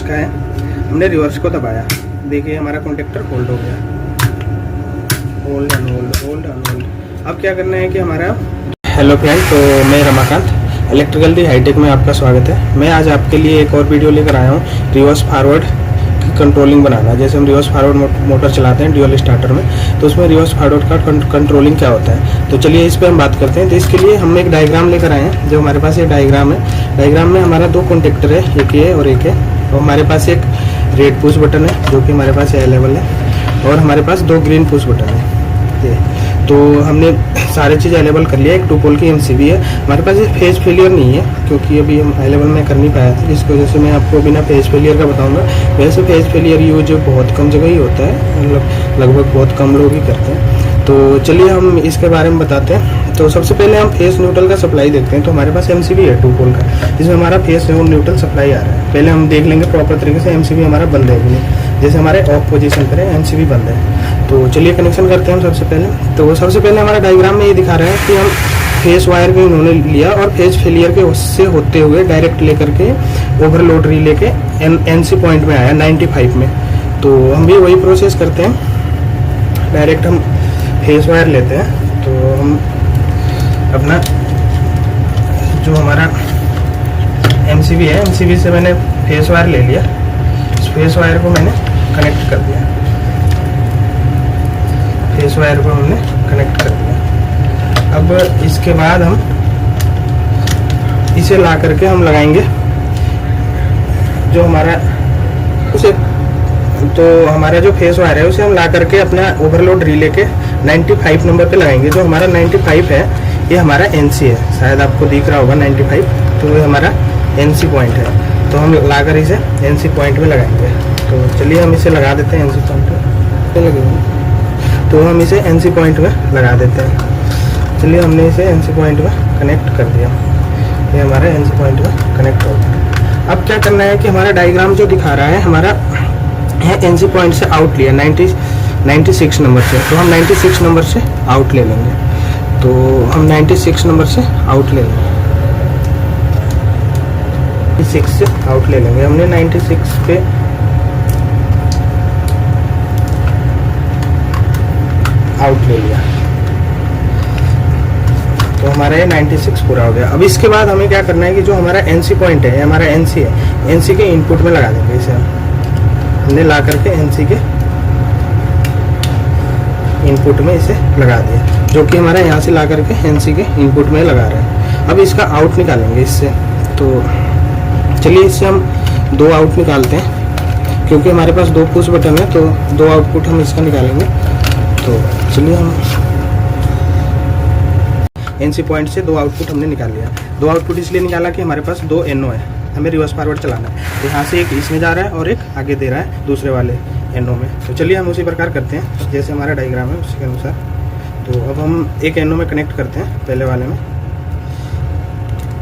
इसका है, हमने रिवर्स को दबाया, देखिए हमारा कॉन्टेक्टर होल्ड हो गया, होल्ड अनहोल्ड। अब क्या करना है कि हमारा, हेलो फ्रेंड, तो मैं रमाकांत इलेक्ट्रिकल दी हाईटेक में आपका स्वागत है। मैं आज आपके लिए एक और वीडियो लेकर आया हूँ रिवर्स फॉरवर्ड की कंट्रोलिंग बनाना। जैसे हम रिवर्स फॉरवर्ड मोटर चलाते हैं ड्यूअल स्टार्टर में, तो उसमें रिवर्स फॉरवर्ड का कंट्रोलिंग क्या होता है, तो चलिए इस पर हम बात करते हैं। तो इसके लिए हम एक डायग्राम लेकर आए हैं, जो हमारे पास ये डायग्राम है। डायग्राम में हमारा दो कॉन्टेक्टर है, एक ये और एक है, और हमारे पास एक रेड पुश बटन है जो कि हमारे पास अवेलेबल है, और हमारे पास दो ग्रीन पुश बटन है। तो हमने सारी चीज़ अवेलेबल कर लिया। एक 2 पोल की एमसीबी है हमारे पास। ये फेज फेलियर नहीं है क्योंकि अभी हम अवेलेबल में कर नहीं पाया था, जिसकी वजह से मैं आपको बिना फेज फेलियर का बताऊंगा। वैसे फेज फेलियर यूज बहुत कम जगह ही होता है, मतलब लगभग बहुत कम लोग ही करते हैं। तो चलिए हम इसके बारे में बताते हैं। तो सबसे पहले हम फेस न्यूट्रल का सप्लाई देखते हैं। तो हमारे पास एमसीबी है 2 पोल का, जिसमें हमारा फेस न्यूट्रल सप्लाई आ रहा है। पहले हम देख लेंगे प्रॉपर तरीके से एमसीबी हमारा बंद है कि नहीं। जैसे हमारे ऑफ पोजीशन पर है, एमसीबी बंद है। तो चलिए कनेक्शन करते हैं हम सबसे पहले। तो सबसे पहले हमारा डायग्राम में ये दिखा रहा है कि हम फेस वायर को इन्होंने लिया और फेज फेलियर के उससे होते हुए डायरेक्ट लेकर के ओवरलोड रिले के एनसी पॉइंट में आया 95 में। तो हम भी वही प्रोसेस करते हैं। डायरेक्ट हम फेस वायर लेते हैं। तो हम अपना जो हमारा एमसीबी है, एमसीबी से मैंने फेस वायर ले लिया। इस फेस वायर को मैंने कनेक्ट कर दिया, फेस वायर को हमने कनेक्ट कर दिया। अब इसके बाद हम इसे ला करके हम लगाएंगे जो हमारा उसे, तो हमारा जो फेस वायर है उसे हम ला करके अपना ओवरलोड रिले के 95 नंबर पे लगाएंगे। जो हमारा 95 है ये हमारा एनसी है, शायद आपको दिख रहा होगा 95, तो ये हमारा एनसी पॉइंट है। तो हम ला कर इसे एनसी पॉइंट में लगाएंगे। तो चलिए हम इसे लगा देते हैं एनसी पॉइंट में लगेंगे। तो हम इसे एनसी पॉइंट में लगा देते हैं। चलिए हमने इसे एनसी पॉइंट में कनेक्ट कर दिया। ये हमारा एनसी पॉइंट में कनेक्ट हो गया। अब क्या करना है कि हमारा डायग्राम जो दिखा रहा है हमारा है एनसी पॉइंट से आउट लिया 96 नंबर से। तो हम 96 नंबर से आउट ले लेंगे। तो हम 96 नंबर से आउट ले लेंगे, 96 से आउट ले लेंगे। हमने 96 पे आउट ले लिया, तो हमारा ये 96 पूरा हो गया। अब इसके बाद हमें क्या करना है कि जो हमारा एनसी पॉइंट है, हमारा एनसी है, एनसी के इनपुट में लगा देंगे इसे। हमने ला करके एनसी के इनपुट में इसे लगा दिया, जो कि हमारा यहाँ से ला करके एनसी के इनपुट में लगा रहे हैं। अब इसका आउट निकालेंगे इससे। तो चलिए इससे हम 2 आउट निकालते हैं, क्योंकि हमारे पास 2 पुश बटन है, तो 2 आउटपुट हम इसका निकालेंगे। तो चलिए हम एनसी पॉइंट से 2 आउटपुट हमने निकाल लिया। 2 आउटपुट इसलिए निकाला कि हमारे पास 2 एनओ है, हमें रिवर्स फॉरवर्ड चलाना है। तो यहाँ से एक इसमें जा रहा है और एक आगे दे रहा है दूसरे वाले एनओ में। तो चलिए हम उसी प्रकार करते हैं जैसे हमारा डायग्राम है उसके अनुसार। तो अब हम एक एनओ में कनेक्ट करते हैं, पहले वाले में।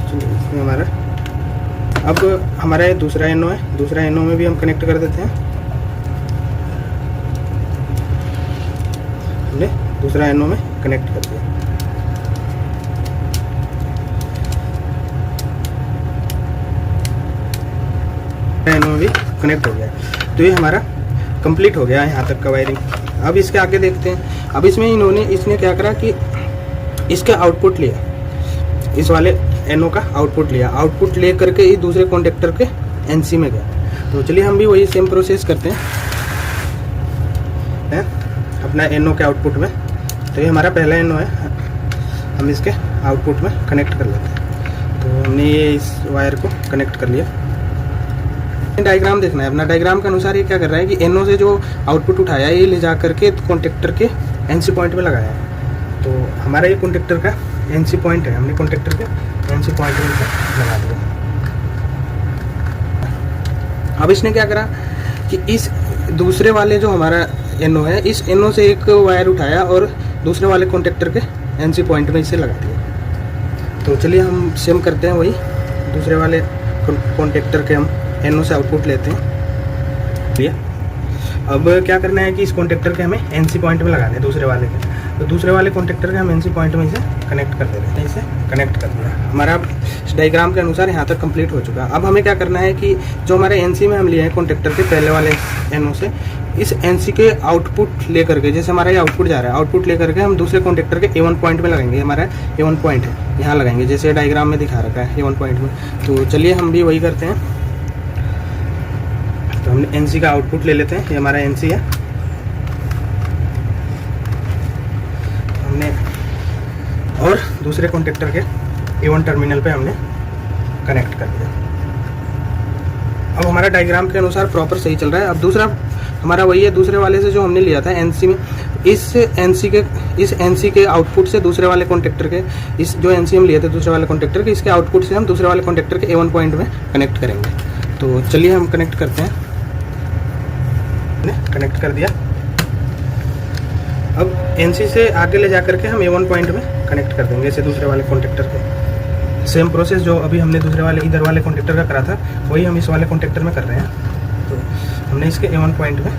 चलिए इसमें हमारा, अब हमारा दूसरा एनओ है, दूसरा एनओ में भी हम कनेक्ट कर देते हैं। हमने दूसरा एनओ में कनेक्ट कर दिया। एनओ भी कनेक्ट हो गया। तो ये हमारा कंप्लीट हो गया है यहाँ तक का वायरिंग। अब इसके आगे देखते हैं। अब इसमें इसने क्या करा कि इसका आउटपुट लिया, इस वाले एनओ का आउटपुट लिया, आउटपुट ले करके इस दूसरे कॉन्टेक्टर के एनसी में गया। तो चलिए हम भी वही सेम प्रोसेस करते हैं अपना एनओ के आउटपुट में। तो ये हमारा पहला एनओ है, हम इसके आउटपुट में कनेक्ट कर लेते हैं। तो हमने ये इस वायर को कनेक्ट कर लिया। डायग्राम देखना है अपना, डायग्राम के अनुसार ये क्या कर रहा है कि एनओ से जो आउटपुट उठाया ये ले जा करके कॉन्टेक्टर के एनसी पॉइंट में लगाया है। तो हमारा ये कॉन्टेक्टर का एनसी पॉइंट है, हमने कॉन्टेक्टर के एनसी पॉइंट में लगा दिया। अब इसने क्या करा कि इस दूसरे वाले जो हमारा एनओ है, इस एनओ से एक वायर उठाया और दूसरे वाले कॉन्टेक्टर के एनसी पॉइंट में इसे लगा दिया। तो चलिए हम सेम करते हैं वही, दूसरे वाले कॉन्टेक्टर के हम एनओ से आउटपुट लेते हैं। लिया। अब क्या करना है कि इस कॉन्टेक्टर के हमें एनसी पॉइंट में लगाने हैं दूसरे वाले के। तो दूसरे वाले कॉन्टेक्टर के हम एनसी पॉइंट में इसे कनेक्ट कर दे रहे हैं। इसे कनेक्ट कर दिया। हमारा डायग्राम के अनुसार यहाँ तक कंप्लीट हो चुका है। अब हमें क्या करना है कि जो हमारे एनसी में हम लिए हैं कॉन्टेक्टर के पहले वाले एनओ से, इस एनसी के आउटपुट लेकर के, जैसे हमारा ये आउटपुट जा रहा है, आउटपुट लेकर के हम दूसरे कॉन्टेक्टर के A1 पॉइंट में लगाएंगे। हमारा A1 पॉइंट है, यहाँ लगाएंगे जैसे डायग्राम में दिखा रखा है A1 पॉइंट में। तो चलिए हम भी वही करते हैं। तो हमने एनसी का आउटपुट ले लेते हैं, ये हमारा एनसी है। हमने और दूसरे कॉन्टेक्टर के A1 टर्मिनल पे हमने कनेक्ट कर दिया। अब हमारा डायग्राम के अनुसार प्रॉपर सही चल रहा है। अब दूसरा हमारा वही है, दूसरे वाले से जो हमने लिया था एनसी में, इस एनसी के आउटपुट से दूसरे वाले कॉन्टेक्टर के, इस जो एनसी हम लिए थे दूसरे वाले कॉन्टेक्टर के, इसके आउटपुट से हम दूसरे वाले कॉन्टेक्टर के A1 पॉइंट में कनेक्ट करेंगे। तो चलिए हम कनेक्ट करते हैं। कनेक्ट कर दिया। अब एनसी से आगे ले जाकर के हम A1 पॉइंट में कनेक्ट कर देंगे इसे दूसरे वाले कॉन्टेक्टर के। सेम प्रोसेस जो अभी हमने दूसरे वाले इधर वाले कॉन्टेक्टर का करा था, वही हम इस वाले कॉन्टेक्टर में कर रहे हैं। तो हमने इसके A1 पॉइंट में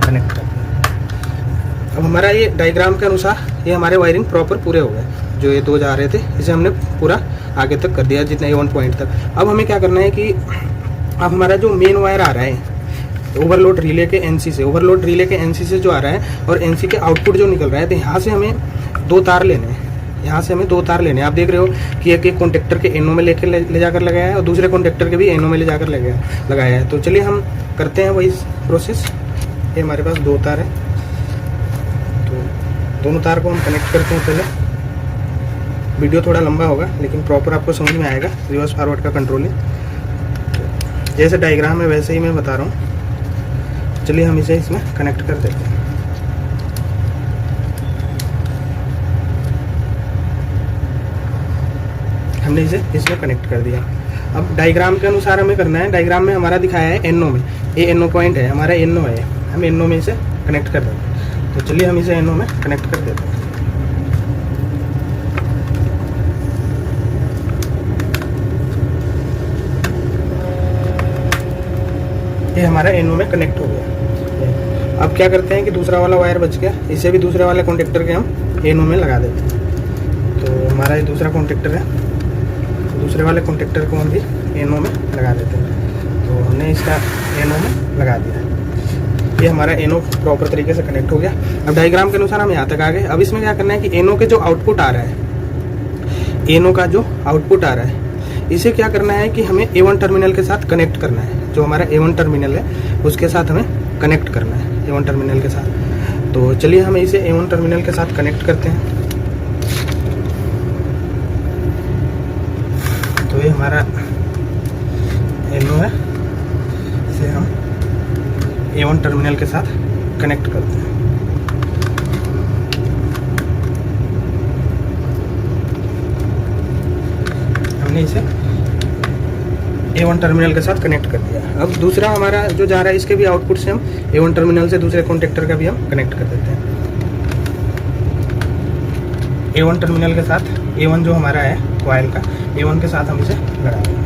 कनेक्ट कर दिया। अब हमारा ये डायग्राम के अनुसार ये हमारे वायरिंग प्रॉपर पूरे हो गए। जो ये दो जा रहे थे इसे हमने पूरा आगे तक कर दिया, जितना A1 पॉइंट तक। अब हमें क्या करना है कि अब हमारा जो मेन वायर आ रहा है ओवरलोड रिले के एनसी से, ओवरलोड रिले के एनसी से जो आ रहा है और एनसी के आउटपुट जो निकल रहा है, तो यहाँ से हमें दो तार लेने हैं। यहाँ से हमें दो तार लेने हैं। आप देख रहे हो कि एक कॉन्टेक्टर के एनओ में ले जाकर लगाया है और दूसरे कॉन्टेक्टर के भी एनओ में ले जाकर लगाया है। तो चलिए हम करते हैं वही प्रोसेस। ये हमारे पास दो तार है, तो दोनों तार को हम कनेक्ट करते हैं। पहले वीडियो थोड़ा लंबा होगा लेकिन प्रॉपर आपको समझ में आएगा। रिवर्स फॉरवर्ड का कंट्रोलिंग जैसे डायग्राम है वैसे ही मैं बता रहा हूँ। चलिए हम इसे इसमें कनेक्ट कर देते हैं। हमने इसे इसमें कनेक्ट कर दिया। अब डायग्राम के अनुसार हमें करना है। डायग्राम में हमारा दिखाया है एनओ में, ये एनओ पॉइंट है, हमारा एनओ है। हम एनओ में इसे कनेक्ट कर देते हैं। तो चलिए हम इसे एनओ में कनेक्ट कर देते हैं। ये हमारा एनओ में कनेक्ट हो गया। अब क्या करते हैं कि दूसरा वाला वायर बच गया, इसे भी दूसरे वाले कॉन्टेक्टर के हम एनओ में लगा देते हैं। तो हमारा ये दूसरा कॉन्टेक्टर है, दूसरे वाले कॉन्टेक्टर को हम भी एनओ में लगा देते हैं। तो हमने इसका एनओ में लगा दिया। ये हमारा एनओ प्रॉपर तरीके से कनेक्ट हो गया। अब डायग्राम के अनुसार हम यहाँ तक आ गए। अब इसमें क्या करना है कि एनओ के जो आउटपुट आ रहा है, एनओ का जो आउटपुट आ रहा है, इसे क्या करना है कि हमें A1 टर्मिनल के साथ कनेक्ट करना है। जो हमारा A1 टर्मिनल है उसके साथ हमें कनेक्ट करना है, A1 टर्मिनल के साथ। तो चलिए हम इसे A1 टर्मिनल के साथ कनेक्ट करते हैं। तो ये हमारा एनओ है, इसे हम A1 टर्मिनल के साथ कनेक्ट करते हैं। हमने इसे A1 टर्मिनल के साथ कनेक्ट कर दिया। अब दूसरा हमारा जो जा रहा है इसके भी आउटपुट से हम A1 टर्मिनल से दूसरे कॉन्टेक्टर का भी हम कनेक्ट कर देते हैं। A1 टर्मिनल के साथ A1 जो हमारा है कॉइल का, A1 के साथ हम इसे लगा देंगे।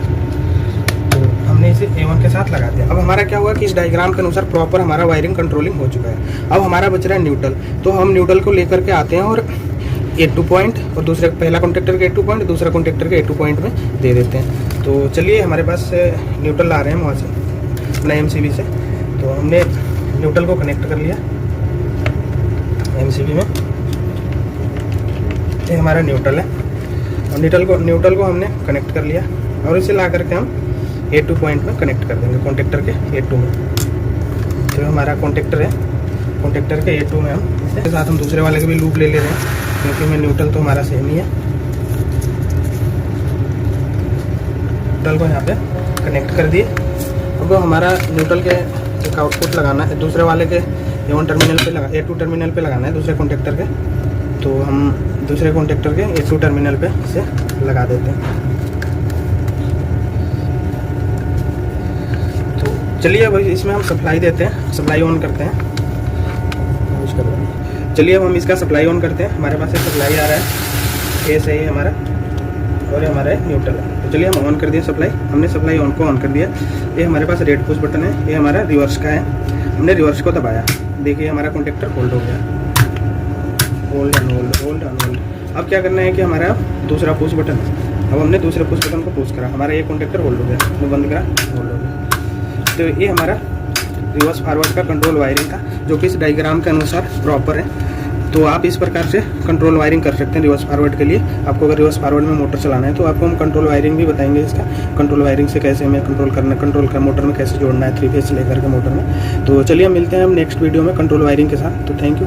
तो हमने इसे A1 के साथ लगा दिया। अब हमारा क्या हुआ कि इस डायग्राम के अनुसार प्रॉपर हमारा वायरिंग कंट्रोलिंग हो चुका है। अब हमारा बच रहा है न्यूट्रल। तो हम न्यूट्रल को लेकर के आते हैं और A2 पॉइंट और दूसरे पहला कॉन्टेक्टर के A2 पॉइंट, दूसरा कॉन्टेक्टर के A2 पॉइंट में दे देते हैं। तो चलिए हमारे पास न्यूट्रल आ रहे हैं वहाँ से अपना MCB से। तो हमने न्यूट्रल को कनेक्ट कर लिया MCB में। ये हमारा न्यूट्रल है और न्यूट्रल को हमने कनेक्ट कर लिया और इसे ला करके हम A2 पॉइंट में कनेक्ट कर देंगे, कॉन्टेक्टर के A2 में। जो हमारा कॉन्टेक्टर है, कॉन्टेक्टर के A2 में हम इसके साथ हम दूसरे वाले के भी लूप ले रहे हैं क्योंकि में न्यूट्रल तो हमारा सेम ही है। न्यूट्रल को यहाँ पे कनेक्ट कर दिए। अब हमारा न्यूट्रल के एक आउटपुट लगाना है, दूसरे वाले के A1 टर्मिनल पे A2 टर्मिनल पे लगाना है दूसरे कॉन्टेक्टर के। तो हम दूसरे कॉन्टेक्टर के A2 टर्मिनल पे इसे लगा देते हैं। तो चलिए अब इसमें हम सप्लाई देते हैं, सप्लाई ऑन करते हैं। चलिए अब हम इसका सप्लाई ऑन करते हैं। हमारे पास एक सप्लाई आ रहा है, ये सही है हमारा, और ये हमारा न्यूट्रल है। तो चलिए हम ऑन कर दिए सप्लाई। हमने सप्लाई ऑन को ऑन कर दिया। ये हमारे पास रेड पुश बटन है, ये हमारा रिवर्स का है। हमने रिवर्स को दबाया, देखिए हमारा कॉन्टेक्टर होल्ड हो गया। Hold unhold, hold unhold. अब क्या करना है कि हमारा दूसरा पुश बटन अब हमने दूसरे पुश बटन को पुश करा, हमारा ये कॉन्टेक्टर होल्ड हो गया, हमने बंद करा होल्ड हो गया। तो ये हमारा रिवर्स फॉरवर्ड का कंट्रोल वायरिंग था, जो कि इस डायग्राम के अनुसार प्रॉपर है। तो आप इस प्रकार से कंट्रोल वायरिंग कर सकते हैं रिवर्स फॉरवर्ड के लिए। आपको अगर रिवर्स फॉरवर्ड में मोटर चलाना है तो आपको हम कंट्रोल वायरिंग भी बताएंगे इसका, कंट्रोल वायरिंग से कैसे हमें कंट्रोल करना, कंट्रोल कर मोटर में कैसे जोड़ना है 3 फेज से लेकर के मोटर में। तो चलिए हम मिलते हैं हम नेक्स्ट वीडियो में कंट्रोल वायरिंग के साथ। तो थैंक यू।